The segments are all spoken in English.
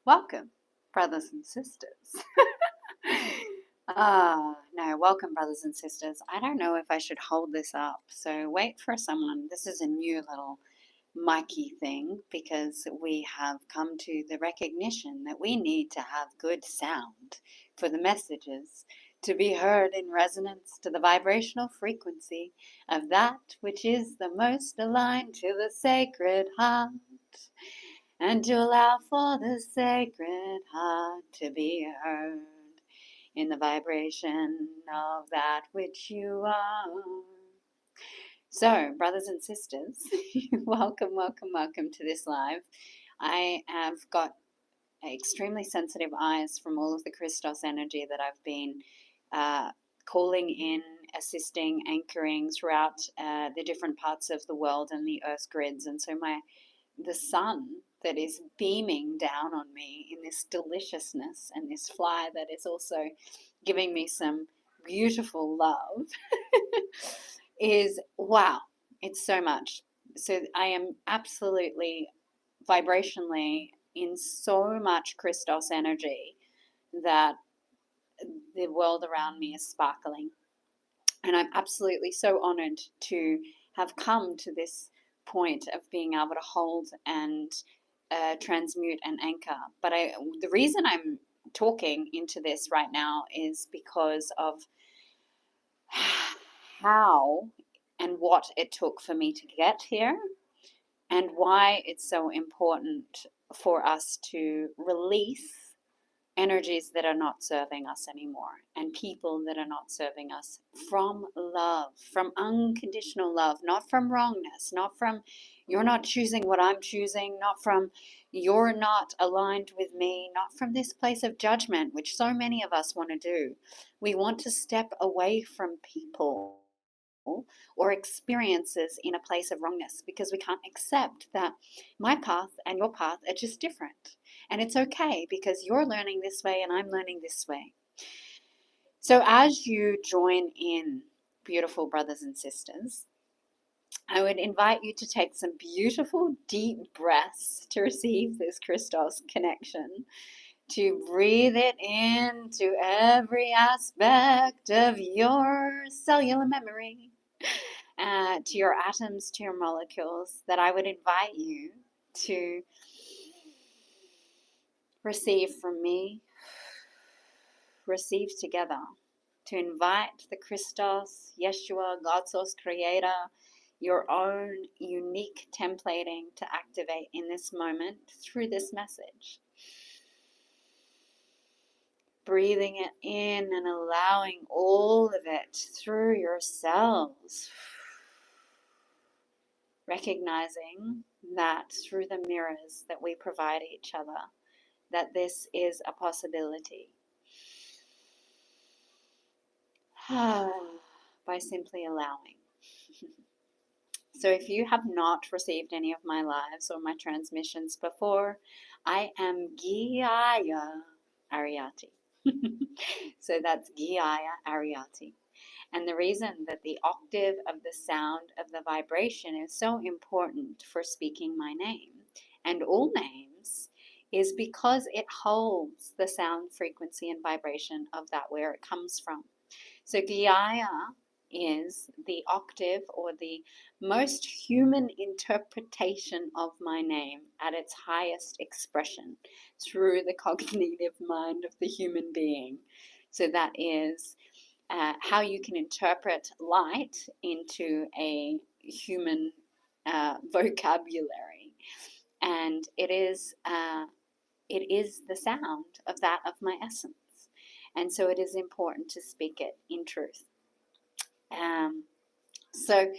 Welcome, brothers and sisters. No, welcome, brothers and sisters. I don't know if I should hold this up, so wait for someone. This is a new little micy thing because we have come to the recognition that we need to have good sound for the messages to be heard in resonance to the vibrational frequency of that which is the most aligned to the sacred heart, and to allow for the sacred heart to be heard in the vibration of that which you are. So, brothers and sisters, welcome, welcome, welcome to this live. I have got extremely sensitive eyes from all of the Christos energy that I've been calling in, assisting, anchoring throughout the different parts of the world and the earth grids. And so the sun that is beaming down on me in this deliciousness, and this fly that is also giving me some beautiful love is wow, it's so much. So I am absolutely vibrationally in so much Christos energy that the world around me is sparkling. And I'm absolutely so honored to have come to this point of being able to hold and transmute and anchor. But the reason I'm talking into this right now is because of how and what it took for me to get here, and why it's so important for us to release energies that are not serving us anymore, and people that are not serving us, from love, from unconditional love, not from wrongness, not from you're not choosing what I'm choosing, not from you're not aligned with me, not from this place of judgment, which so many of us want to do. We want to step away from people or experiences in a place of wrongness because we can't accept that my path and your path are just different. And it's okay because you're learning this way and I'm learning this way. So as you join in, beautiful brothers and sisters, I would invite you to take some beautiful deep breaths to receive this Christos connection, to breathe it into every aspect of your cellular memory, to your atoms, to your molecules, that I would invite you to receive from me, receive together, to invite the Christos, Yeshua, God Source Creator, your own unique templating to activate in this moment through this message. Breathing it in and allowing all of it through your cells. Recognizing that through the mirrors that we provide each other, that this is a possibility. By simply allowing. So if you have not received any of my lives or my transmissions before, I am Giaya Ariati. So that's Giaya Ariati. And the reason that the octave of the sound of the vibration is so important for speaking my name and all names is because it holds the sound frequency and vibration of that where it comes from. So Giaya is the octave or the most human interpretation of my name at its highest expression through the cognitive mind of the human being. So that is how you can interpret light into a human vocabulary. And it is the sound of that of my essence. And so it is important to speak it in truth. So,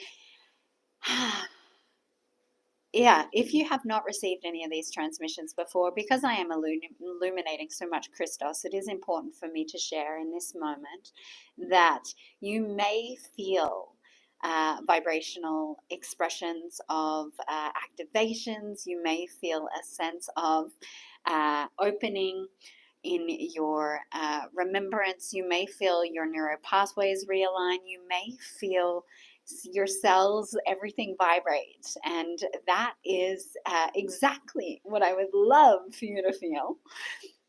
yeah, if you have not received any of these transmissions before, because I am illuminating so much Christos, it is important for me to share in this moment that you may feel vibrational expressions of activations. You may feel a sense of opening in your remembrance. You may feel your neural pathways realign. You may feel your cells, everything vibrates. And that is exactly what I would love for you to feel.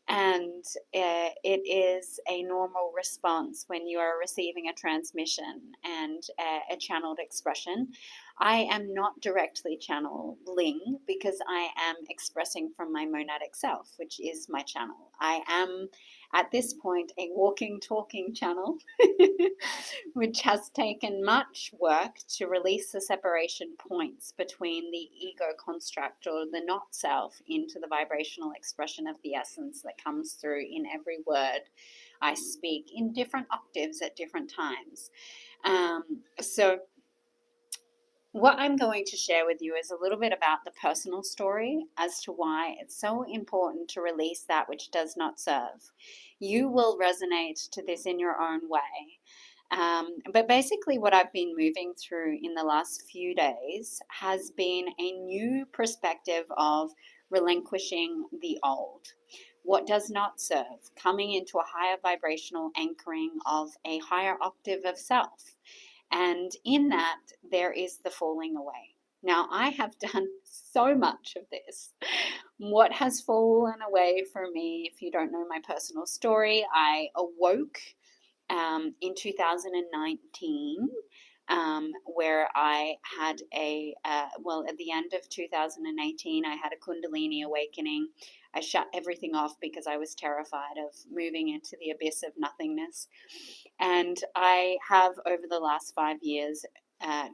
And it is a normal response when you are receiving a transmission and a channeled expression. I am not directly channeling because I am expressing from my monadic self, which is my channel. I am at this point a walking, talking channel, which has taken much work to release the separation points between the ego construct or the not self into the vibrational expression of the essence that comes through in every word I speak in different octaves at different times. So what I'm going to share with you is a little bit about the personal story as to why it's so important to release that which does not serve. You will resonate to this in your own way. But basically, what I've been moving through in the last few days has been a new perspective of relinquishing the old. What does not serve, coming into a higher vibrational anchoring of a higher octave of self. And in that, there is the falling away. Now, I have done so much of this. What has fallen away for me, if you don't know my personal story, I awoke in 2019, where I had at the end of 2018, I had a Kundalini awakening. I shut everything off because I was terrified of moving into the abyss of nothingness. And I have, over the last 5 years,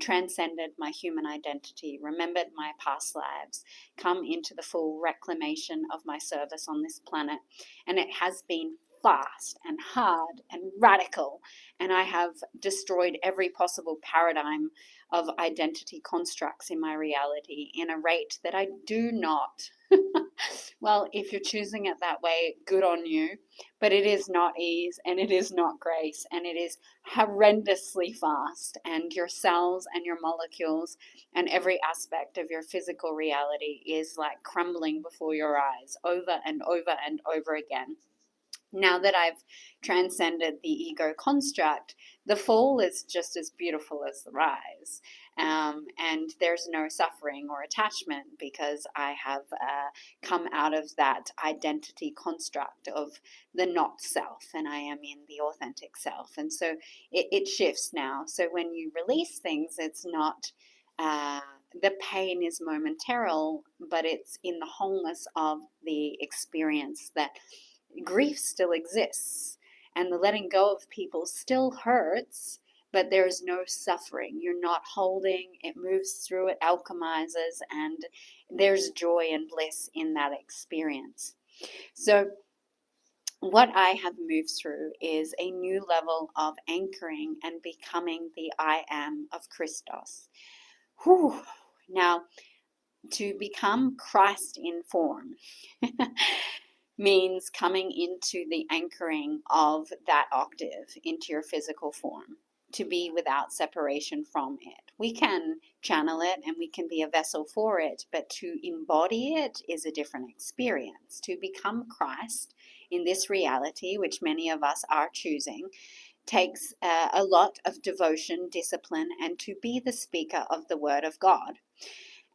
transcended my human identity, remembered my past lives, come into the full reclamation of my service on this planet. And it has been fast and hard and radical. And I have destroyed every possible paradigm of identity constructs in my reality in a rate that I do not. Well, if you're choosing it that way, good on you. But it is not ease and it is not grace and it is horrendously fast. And your cells and your molecules and every aspect of your physical reality is like crumbling before your eyes over and over and over again. Now that I've transcended the ego construct, the fall is just as beautiful as the rise. And there's no suffering or attachment because I have come out of that identity construct of the not self and I am in the authentic self. And so it shifts now. So when you release things, it's not. The pain is momentary, but it's in the wholeness of the experience that grief still exists and the letting go of people still hurts, but there's no suffering. You're not holding, it moves through, it alchemizes, and there's joy and bliss in that experience. So what I have moved through is a new level of anchoring and becoming the I am of Christos. Whew. Now, to become Christ in form means coming into the anchoring of that octave into your physical form, to be without separation from it. We can channel it and we can be a vessel for it, but to embody it is a different experience. To become Christ in this reality, which many of us are choosing, takes a lot of devotion, discipline, and to be the speaker of the Word of God.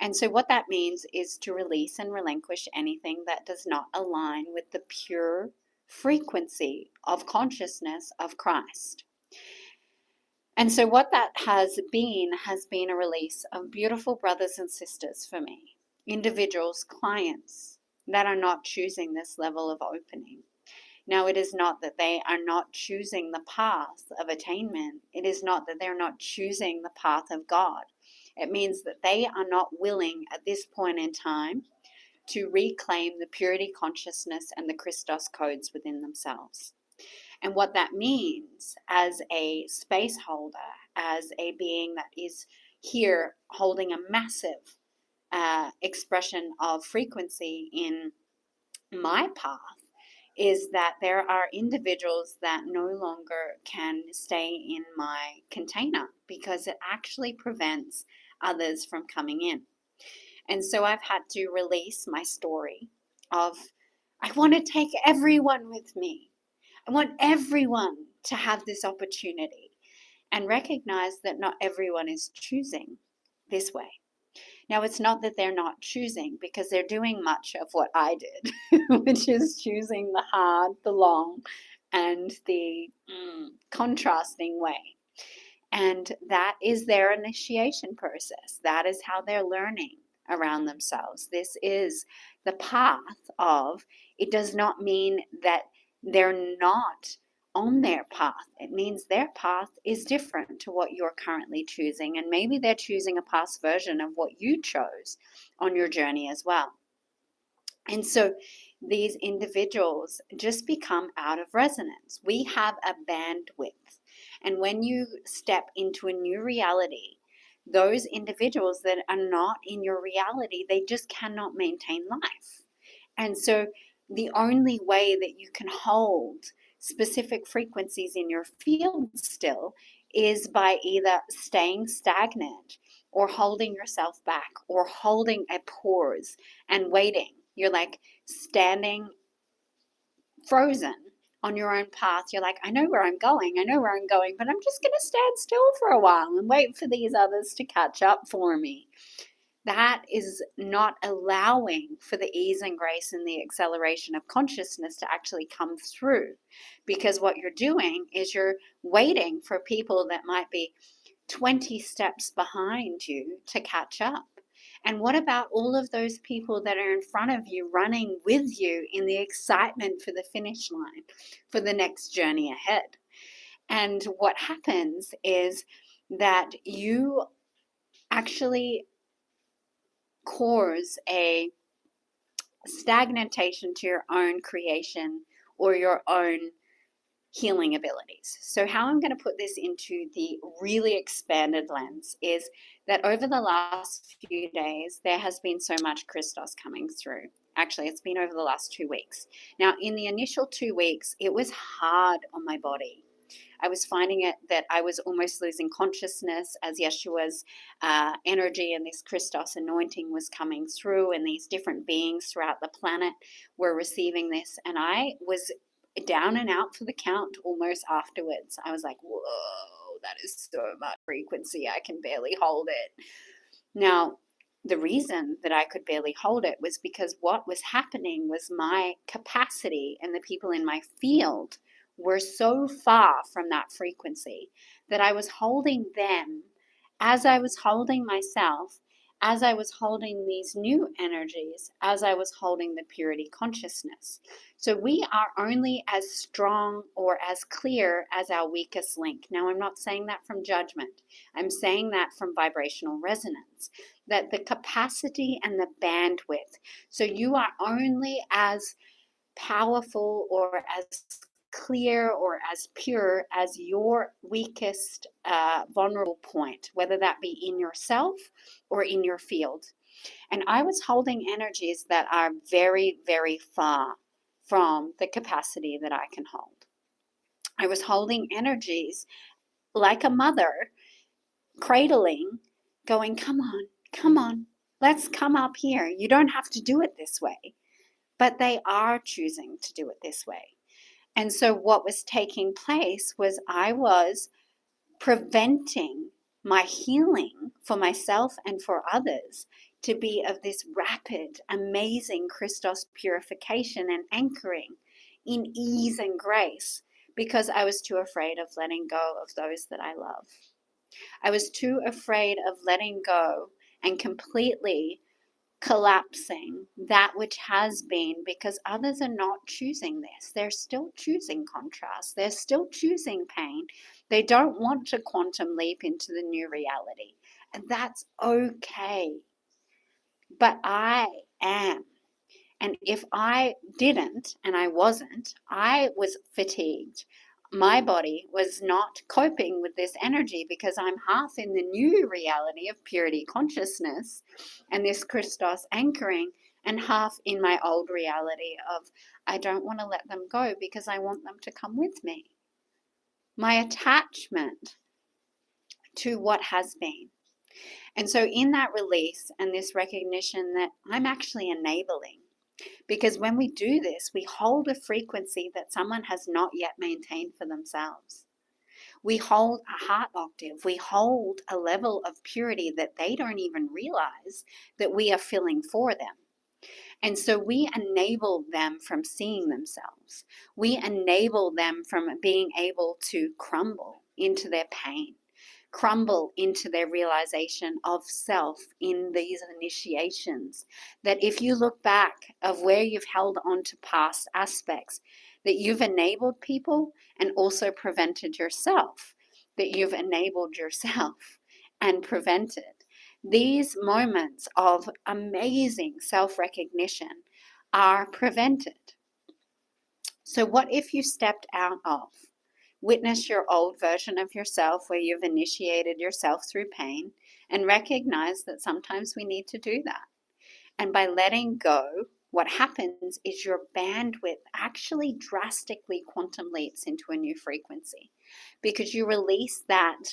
And so what that means is to release and relinquish anything that does not align with the pure frequency of consciousness of Christ. And so what that has been a release of beautiful brothers and sisters for me, individuals, clients that are not choosing this level of opening. Now, it is not that they are not choosing the path of attainment. It is not that they're not choosing the path of God. It means that they are not willing at this point in time to reclaim the purity consciousness and the Christos codes within themselves. And what that means as a space holder, as a being that is here holding a massive expression of frequency in my path, is that there are individuals that no longer can stay in my container because it actually prevents others from coming in. And so I've had to release my story of, I want to take everyone with me. I want everyone to have this opportunity. and recognize that not everyone is choosing this way. Now, it's not that they're not choosing, because they're doing much of what I did, which is choosing the hard, the long, and the contrasting way. And that is their initiation process. That is how they're learning around themselves. This is the path of, it does not mean that they're not on their path. It means their path is different to what you're currently choosing. And maybe they're choosing a past version of what you chose on your journey as well. And so these individuals just become out of resonance. We have a bandwidth. And when you step into a new reality, those individuals that are not in your reality, they just cannot maintain life. And so the only way that you can hold specific frequencies in your field still is by either staying stagnant or holding yourself back or holding a pause and waiting. You're like standing frozen on your own path. You're like, I know where I'm going, but I'm just going to stand still for a while and wait for these others to catch up for me. That is not allowing for the ease and grace and the acceleration of consciousness to actually come through. Because what you're doing is you're waiting for people that might be 20 steps behind you to catch up. And what about all of those people that are in front of you, running with you in the excitement for the finish line, for the next journey ahead? And what happens is that you actually cause a stagnation to your own creation or your own healing abilities. So how I'm going to put this into the really expanded lens is that over the last few days, there has been so much Christos coming through. Actually, it's been over the last 2 weeks. Now, in the initial 2 weeks, it was hard on my body. I was finding it that I was almost losing consciousness as Yeshua's energy and this Christos anointing was coming through, and these different beings throughout the planet were receiving this. And I was down and out for the count almost afterwards. I was like, whoa, that is so much frequency. I can barely hold it. Now, the reason that I could barely hold it was because what was happening was my capacity and the people in my field were so far from that frequency that I was holding them as I was holding myself, as I was holding these new energies, as I was holding the purity consciousness. So we are only as strong or as clear as our weakest link. Now, I'm not saying that from judgment. I'm saying that from vibrational resonance, that the capacity and the bandwidth. So you are only as powerful or as clear or as pure as your weakest vulnerable point, whether that be in yourself or in your field. And I was holding energies that are very, very far from the capacity that I can hold. I was holding energies like a mother cradling, going, come on, let's come up here. You don't have to do it this way. But they are choosing to do it this way. And so what was taking place was I was preventing my healing for myself and for others to be of this rapid, amazing Christos purification and anchoring in ease and grace, because I was too afraid of letting go of those that I love. I was too afraid of letting go and completely collapsing that which has been, because others are not choosing this. They're still choosing contrast. They're still choosing pain. They don't want to quantum leap into the new reality. And that's okay. But I am. And if I didn't, and I wasn't, I was fatigued. My body was not coping with this energy because I'm half in the new reality of purity consciousness and this Christos anchoring, and half in my old reality of I don't want to let them go because I want them to come with me. My attachment to what has been. And so in that release and this recognition that I'm actually enabling, because when we do this, we hold a frequency that someone has not yet maintained for themselves. We hold a heart octave. We hold a level of purity that they don't even realize that we are filling for them. And so we enable them from seeing themselves. We enable them from being able to crumble into their pain, crumble into their realization of self in these initiations. That if you look back of where you've held on to past aspects, that you've enabled people and also prevented yourself, that you've enabled yourself and prevented. These moments of amazing self recognition are prevented. So, what if you stepped out of, witness your old version of yourself where you've initiated yourself through pain, and recognize that sometimes we need to do that? And by letting go, what happens is your bandwidth actually drastically quantum leaps into a new frequency because you release that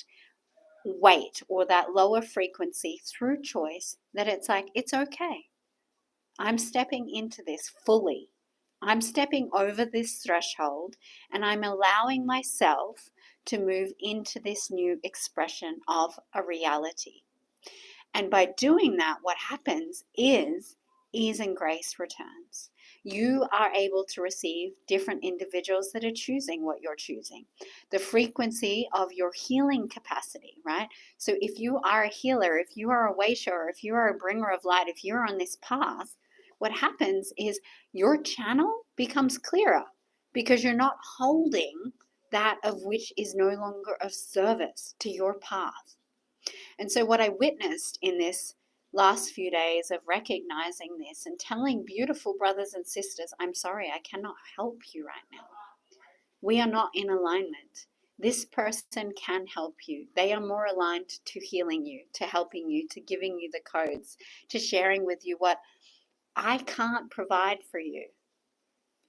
weight or that lower frequency through choice, that it's like, it's okay. I'm stepping into this fully. I'm stepping over this threshold and I'm allowing myself to move into this new expression of a reality. And by doing that, what happens is ease and grace returns. You are able to receive different individuals that are choosing what you're choosing. The frequency of your healing capacity, right? So if you are a healer, if you are a way shower, if you are a bringer of light, if you're on this path, what happens is your channel becomes clearer because you're not holding that of which is no longer of service to your path. And so, what I witnessed in this last few days of recognizing this and telling beautiful brothers and sisters, I'm sorry, I cannot help you right now. We are not in alignment. This person can help you. They are more aligned to healing you, to helping you, to giving you the codes, to sharing with you what I can't provide for you.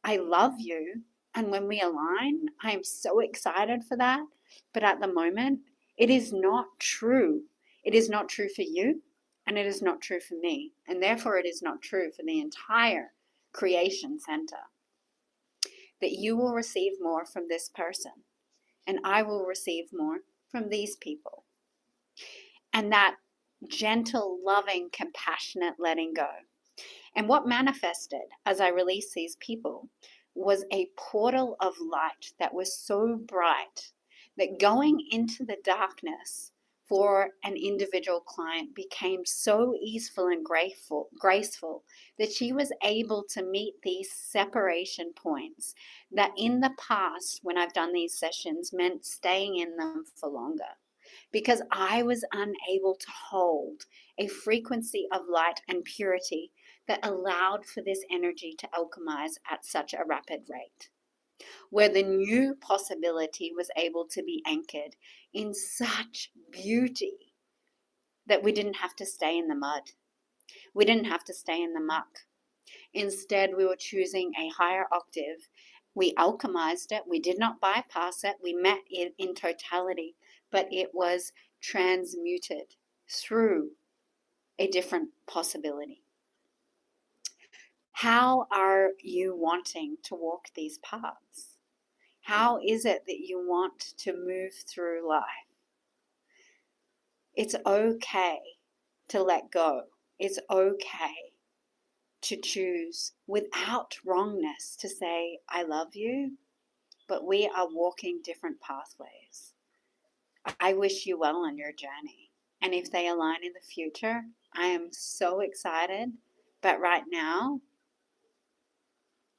I love you. And when we align, I am so excited for that. But at the moment, it is not true. It is not true for you, and it is not true for me. And therefore, it is not true for the entire creation center. That you will receive more from this person, and I will receive more from these people. And that gentle, loving, compassionate letting go. And what manifested as I released these people was a portal of light that was so bright that going into the darkness for an individual client became so easeful and graceful that she was able to meet these separation points that in the past, when I've done these sessions, meant staying in them for longer. Because I was unable to hold a frequency of light and purity that allowed for this energy to alchemize at such a rapid rate, where the new possibility was able to be anchored in such beauty that we didn't have to stay in the mud. We didn't have to stay in the muck. Instead, we were choosing a higher octave. We alchemized it. We did not bypass it. We met it in totality, but it was transmuted through a different possibility. How are you wanting to walk these paths? How is it that you want to move through life? It's okay to let go. It's okay to choose without wrongness to say, I love you, but we are walking different pathways. I wish you well on your journey. And if they align in the future, I am so excited. But right now,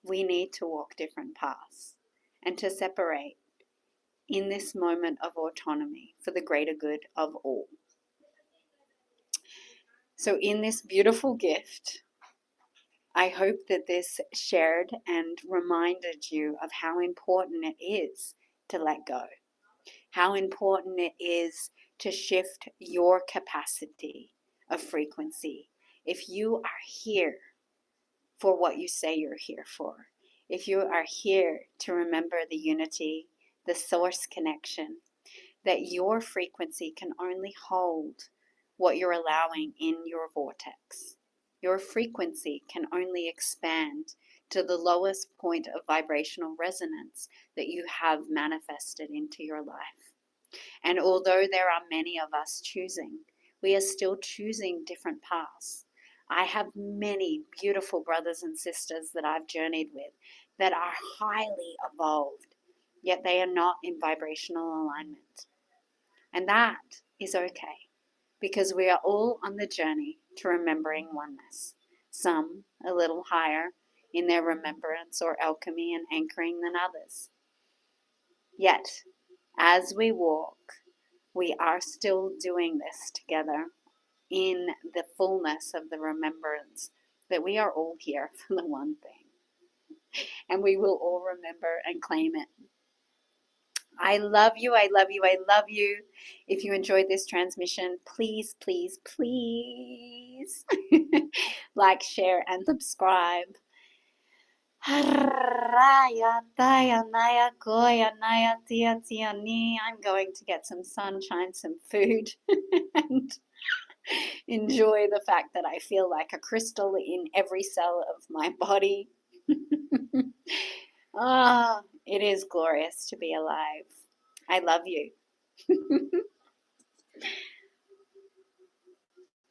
we need to walk different paths and to separate in this moment of autonomy for the greater good of all. So, in this beautiful gift, I hope that this shared and reminded you of how important it is to let go, how important it is to shift your capacity of frequency. If you are here for what you say you're here for, if you are here to remember the unity, the source connection, that your frequency can only hold what you're allowing in your vortex. Your frequency can only expand to the lowest point of vibrational resonance that you have manifested into your life. And although there are many of us choosing, we are still choosing different paths. I have many beautiful brothers and sisters that I've journeyed with that are highly evolved, yet they are not in vibrational alignment. And that is okay because we are all on the journey to remembering oneness. Some a little higher in their remembrance or alchemy and anchoring than others. Yet, as we walk, we are still doing this together in the fullness of the remembrance that we are all here for the one thing. And we will all remember and claim it. I love you. I love you. I love you. If you enjoyed this transmission, please, please, please like, share, and subscribe. I'm going to get some sunshine, some food, and enjoy the fact that I feel like a crystal in every cell of my body. Ah, it is glorious to be alive. I love you.